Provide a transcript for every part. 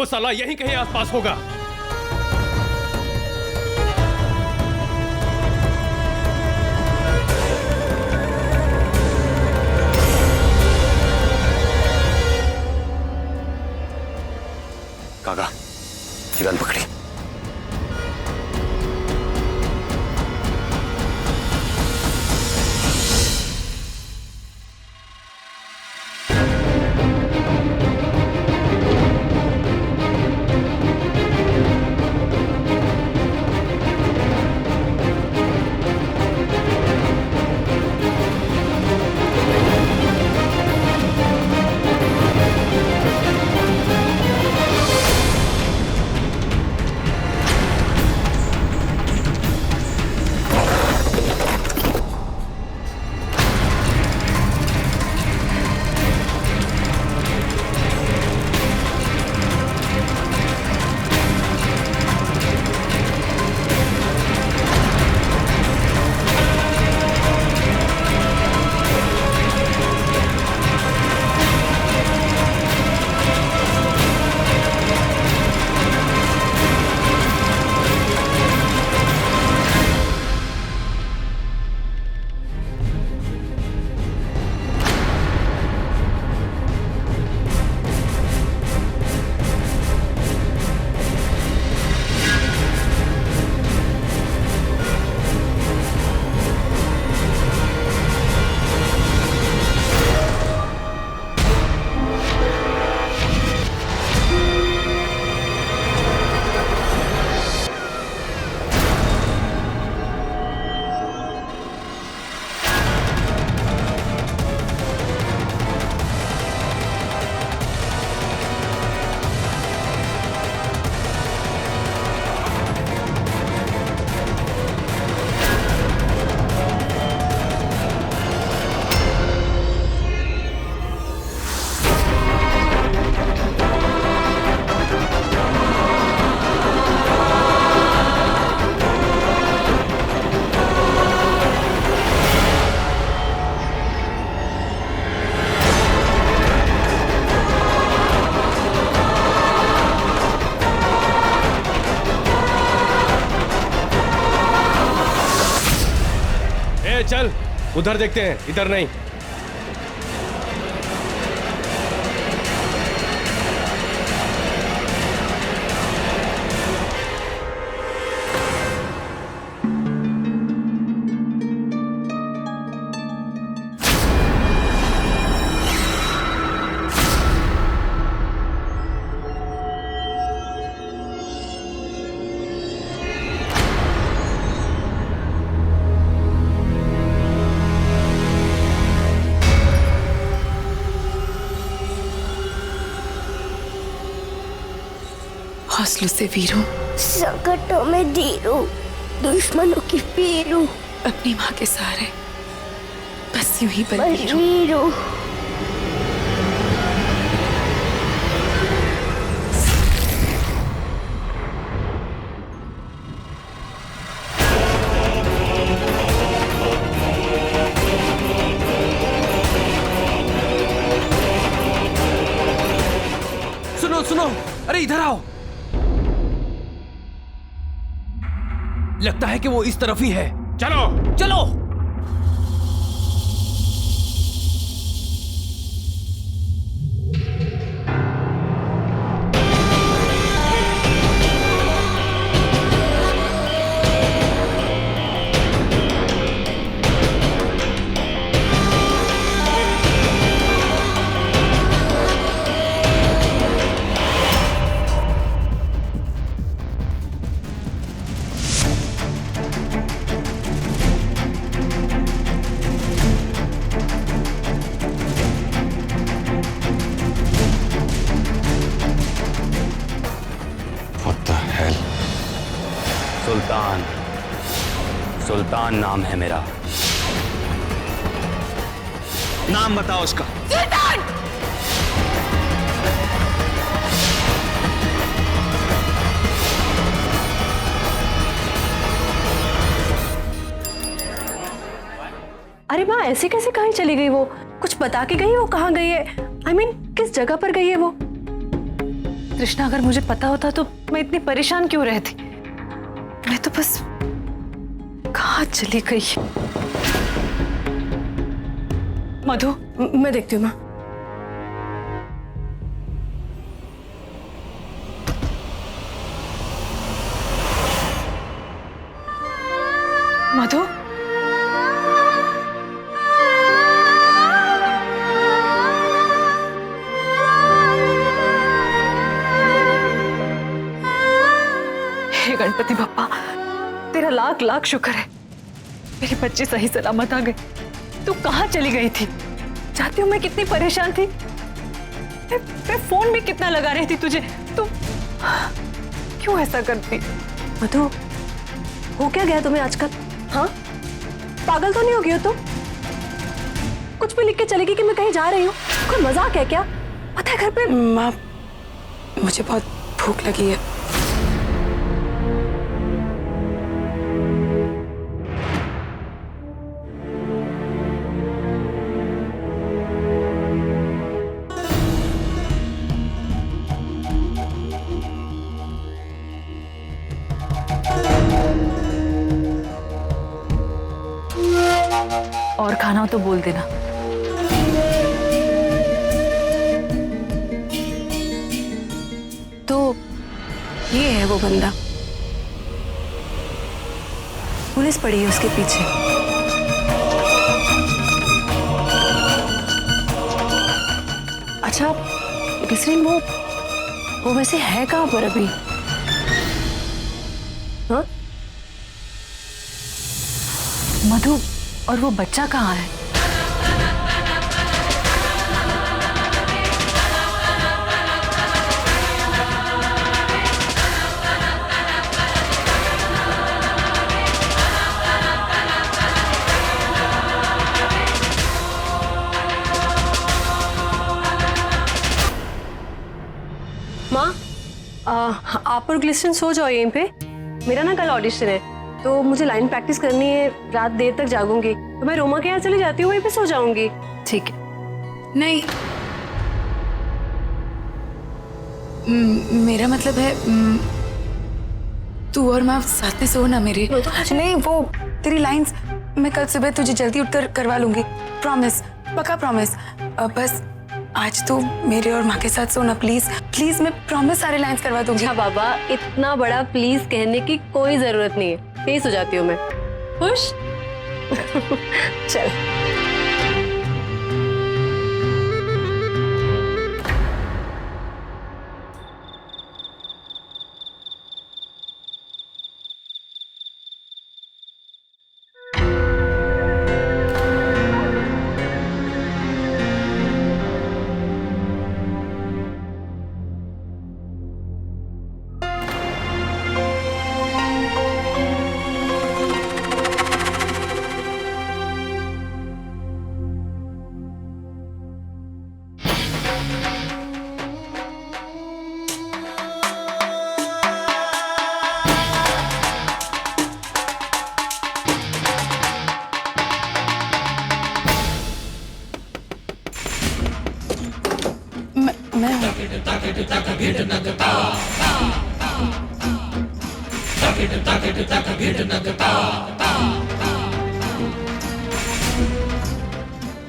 वो साला यहीं कहीं आसपास होगा। काका, गन पकड़ी। चल उधर देखते हैं, इधर नहीं। हौसलों से वीरों, संकटों में धीरू, दुश्मनों की पीरू, अपनी माँ के सहारे बस यूं ही बलवीरों। बलवीरों। सुनो सुनो, अरे इधर आओ। लगता है कि वो इस तरफ ही है। चलो चलो। सुल्तान, सुल्तान नाम है मेरा। नाम बताओ उसका। सुल्तान! अरे माँ, ऐसे कैसे कहीं चली गई वो? कुछ बता के गई? वो कहाँ गई है? I mean, किस जगह पर गई है वो? तृष्णा, अगर मुझे पता होता तो मैं इतनी परेशान क्यों रहती। मैं तो बस कहाँ चली गई। मधु, मैं देखती हूँ माँ। मधु, हे गणपति बप्पा, तेरा लाख लाख शुक्र है मेरी बच्ची सही सलामत आ गई। तू कहाँ चली गई थी? चाहती हूँ मैं कितनी परेशान थी। मैं फोन भी कितना लगा रही थी तुझे, तू क्यों ऐसा करती? मधु, हो क्या गया तुम्हें आजकल? हाँ, पागल तो नहीं हो गई हो तुम? कुछ भी लिख के चलेगी कि मैं कहीं जा रही हूँ? कोई मजाक है क्या? पता है घर पे। माँ, मुझे बहुत भूख लगी है। और खाना हो तो बोल देना। तो ये है वो बंदा, पुलिस पड़ी है उसके पीछे। अच्छा बिसरीन, वो वैसे है कहाँ पर अभी? हाँ? मधु, और वो बच्चा कहाँ है? माँ, आप और ग्लिस्टन सो जाओ यहीं पे। मेरा ना कल ऑडिशन है तो मुझे लाइन प्रैक्टिस करनी है, रात देर तक जागूंगी। तो मैं रोमा के यहाँ चली जाती हूँ, वहीं पे सो जाऊंगी। ठीक है। नहीं, मेरा मतलब है तू और मैं साथ में सो ना मेरे। नहीं, वो तेरी लाइंस मैं कल सुबह तुझे जल्दी उठकर करवा लूंगी। प्रॉमिस, पक्का प्रॉमिस। बस आज तो मेरे और माँ के साथ सोना प्लीज प्लीज। मैं प्रॉमिस सारे लाइंस करवा दूंगी। अच्छा बाबा, इतना बड़ा प्लीज कहने की कोई जरूरत नहीं है। तेज हो जाती हूँ मैं। खुश? चल।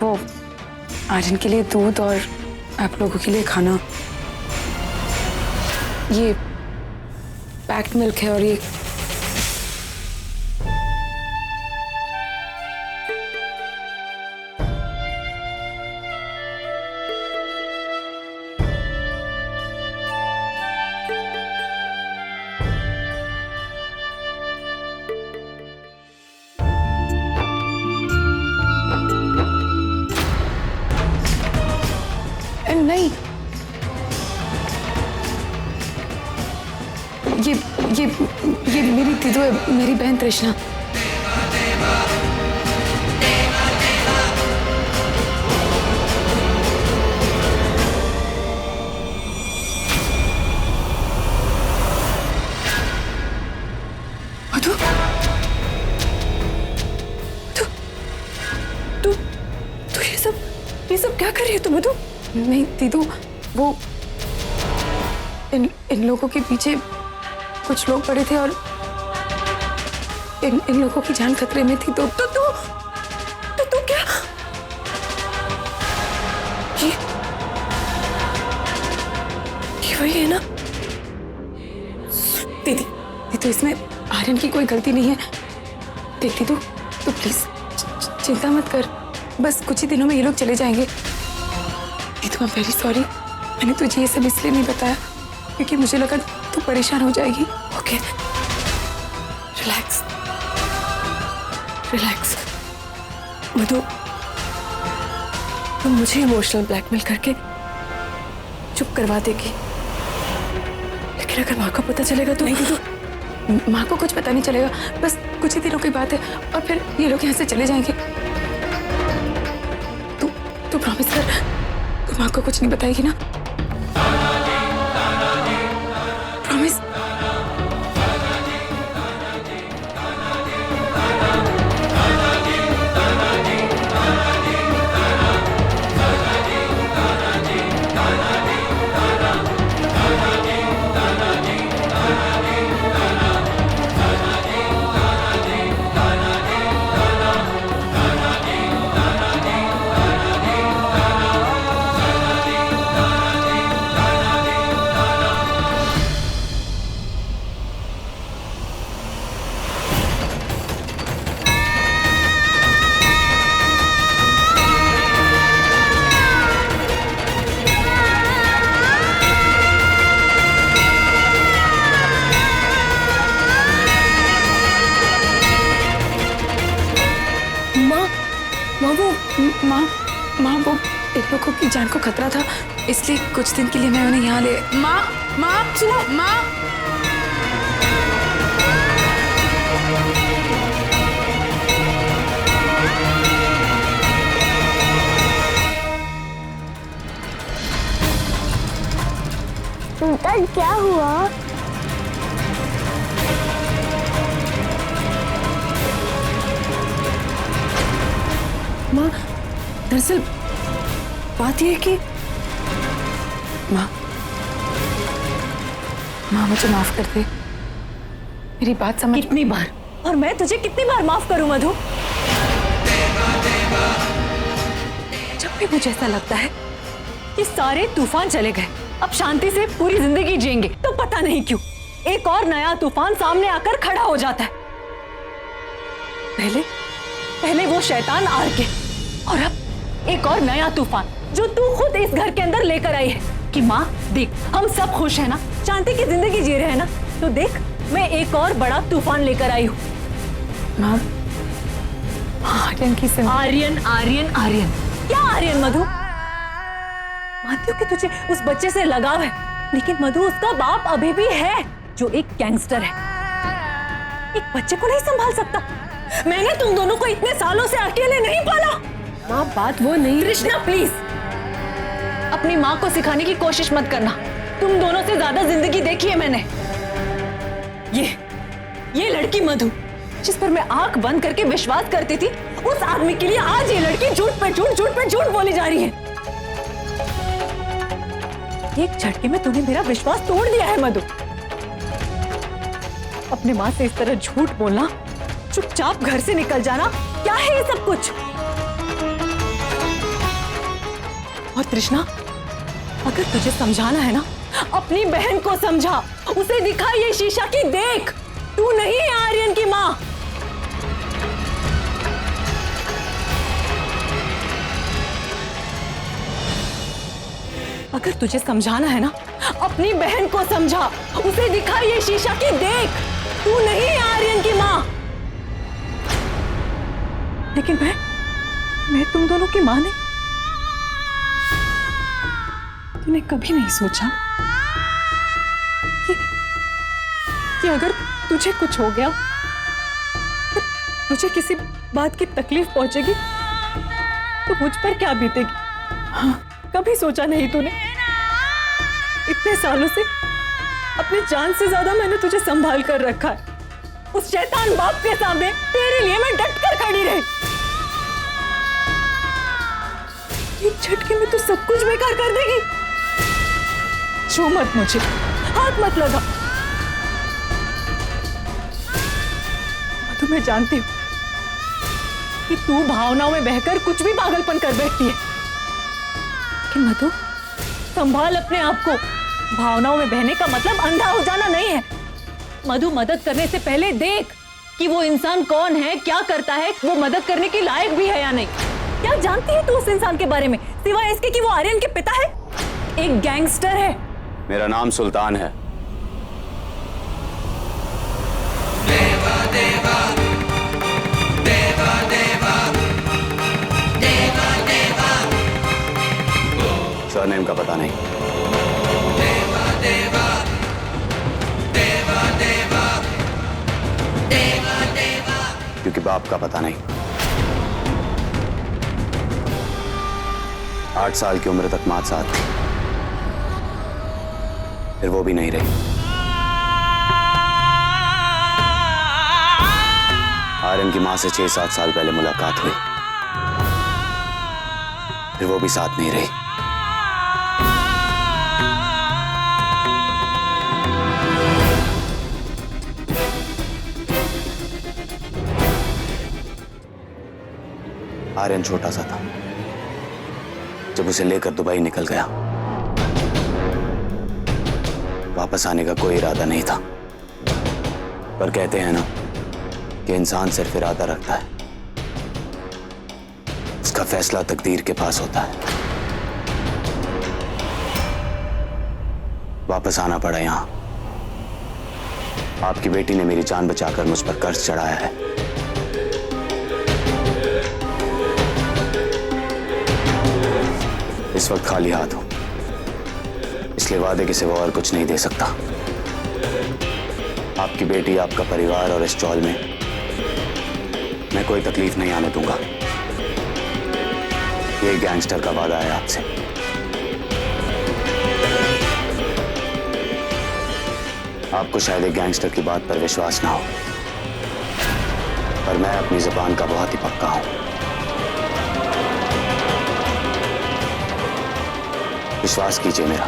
वो आर्यन के लिए दूध और आप लोगों के लिए खाना। ये पैक्ड मिल्क है और ये नहीं, ये मेरी दीदू है, मेरी बहन तृष्णा। मधु, तू ये सब क्या कर रही है तू मधु? नहीं दीदू, वो इन लोगों के पीछे कुछ लोग पड़े थे और इन लोगों की जान खतरे में थी। तो तू क्या ये वही है ना? दीदी तो इसमें आर्यन की कोई गलती नहीं है। देखती तू प्लीज चिंता मत कर, बस कुछ ही दिनों में ये लोग चले जाएंगे। आई एम वेरी सॉरी, मैंने तुझे ये सब इसलिए नहीं बताया क्योंकि मुझे लगा तू परेशान हो जाएगी। Okay, relax relax. मधु, तुम मुझे इमोशनल ब्लैकमेल करके चुप करवा देगी, लेकिन अगर माँ को पता चलेगा तो? नहीं तो माँ को कुछ पता नहीं चलेगा, बस कुछ ही दिनों की बात है और फिर ये लोग यहाँ से चले जाएंगे। तू प्रॉमिस कर, तू माँ को कुछ नहीं बताएगी ना? प्रॉमिस। माँ वो इन लोगों की जान को खतरा था, इसलिए कुछ दिन के लिए मैं उन्हें यहाँ ले। माँ सुनो, माँ। सुल्तान क्या हुआ? माँ, दरअसल बात यह है कि माँ मुझे माफ कर दे, मेरी बात समझ। कितनी बार, और मैं तुझे कितनी बार माफ करूं मधु? जब भी मुझे ऐसा लगता है कि सारे तूफान चले गए, अब शांति से पूरी जिंदगी जिएंगे, तो पता नहीं क्यों एक और नया तूफान सामने आकर खड़ा हो जाता है। पहले वो शैतान आरके, और अब एक और नया तूफान जो तू खुद इस घर के अंदर लेकर आई है कि माँ देख, हम सब खुश है ना, शांति की जिंदगी जी रहे हैं ना, तो देख मैं एक और बड़ा तूफान लेकर आई हूँ। माँ, आर्यन की आर्यन आर्यन आर्यन क्या आर्यन? मधु, मानती हूँ कि तुझे उस बच्चे से लगाव है, लेकिन मधु उसका बाप अभी भी है जो एक गैंगस्टर है, एक बच्चे को नहीं संभाल सकता। मैंने तुम दोनों को इतने सालों से अकेले नहीं पाला। माँ बात वो नहीं। कृष्णा प्लीज, अपनी माँ को सिखाने की कोशिश मत करना, तुम दोनों से ज्यादा जिंदगी देखी है मैंने। ये लड़की मधु, जिस पर मैं आंख बंद करके विश्वास करती थी, उस आदमी के लिए आज ये लड़की झूठ पे झूठ बोली जा रही है। एक झटके में तूने मेरा विश्वास तोड़ दिया है मधु। अपने माँ से इस तरह झूठ बोलना, चुपचाप घर से निकल जाना, क्या है ये सब कुछ? और कृष्णा, अगर तुझे समझाना है ना, अपनी बहन को समझा, उसे दिखा ये शीशा की देख, तू नहीं है आर्यन की माँ। अगर तुझे समझाना है ना, अपनी बहन को समझा, उसे दिखा ये शीशा की देख, तू नहीं है आर्यन की माँ। लेकिन मैं तुम दोनों की माँ नहीं। तूने कभी नहीं सोचा कि अगर तुझे कुछ हो गया, तुझे किसी बात की तकलीफ पहुंचेगी, तो मुझ पर क्या बीतेगी? हाँ, कभी सोचा नहीं तूने? इतने सालों से अपनी जान से ज्यादा मैंने तुझे संभाल कर रखा है। उस शैतान बाप के सामने तेरे लिए मैं डट कर खड़ी रही। एक झटके में तू सब कुछ बेकार कर देगी। छू मत मुझे, हाथ मत लगा। मधु, मैं जानती हूँ कि तू भावनाओं में बहकर कुछ भी पागलपन कर बैठती है, लेकिन मधु संभाल अपने आप को। भावनाओं में बहने का मतलब अंधा हो जाना नहीं है। मधु, मदद करने से पहले देख कि वो इंसान कौन है, क्या करता है, वो मदद करने के लायक भी है या नहीं। क्या जानती है तू उस इंसान के बारे में, सिवाय इसके कि वो आर्यन के पिता है, एक गैंगस्टर है। मेरा नाम सुल्तान है। सरनेम का पता नहीं। क्योंकि बाप का पता नहीं। 8 साल की उम्र तक मां साथ थी, फिर वो भी नहीं रही। आर्यन की मां से 6-7 साल पहले मुलाकात हुई, फिर वो भी साथ नहीं रही। आर्यन छोटा सा था जब उसे लेकर दुबई निकल गया। वापस आने का कोई इरादा नहीं था, पर कहते हैं ना कि इंसान सिर्फ इरादा रखता है, उसका फैसला तकदीर के पास होता है। वापस आना पड़ा यहां। आपकी बेटी ने मेरी जान बचाकर मुझ पर कर्ज चढ़ाया है। इस वक्त खाली हाथ हूं, इसलिए वादे के सिवा और कुछ नहीं दे सकता। आपकी बेटी, आपका परिवार और इस चौल में मैं कोई तकलीफ नहीं आने दूंगा। ये गैंगस्टर का वादा है आपसे। आपको शायद एक गैंगस्टर की बात पर विश्वास ना हो, पर मैं अपनी जुबान का बहुत ही पक्का हूं। विश्वास कीजिए मेरा।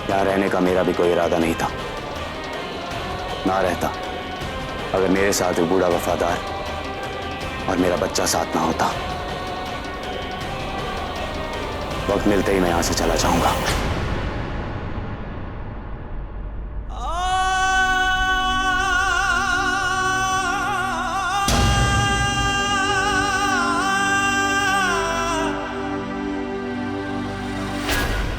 यहां रहने का मेरा भी कोई इरादा नहीं था, ना रहता अगर मेरे साथ एक बूढ़ा वफादार और मेरा बच्चा साथ ना होता। वक्त मिलते ही मैं यहां से चला जाऊंगा।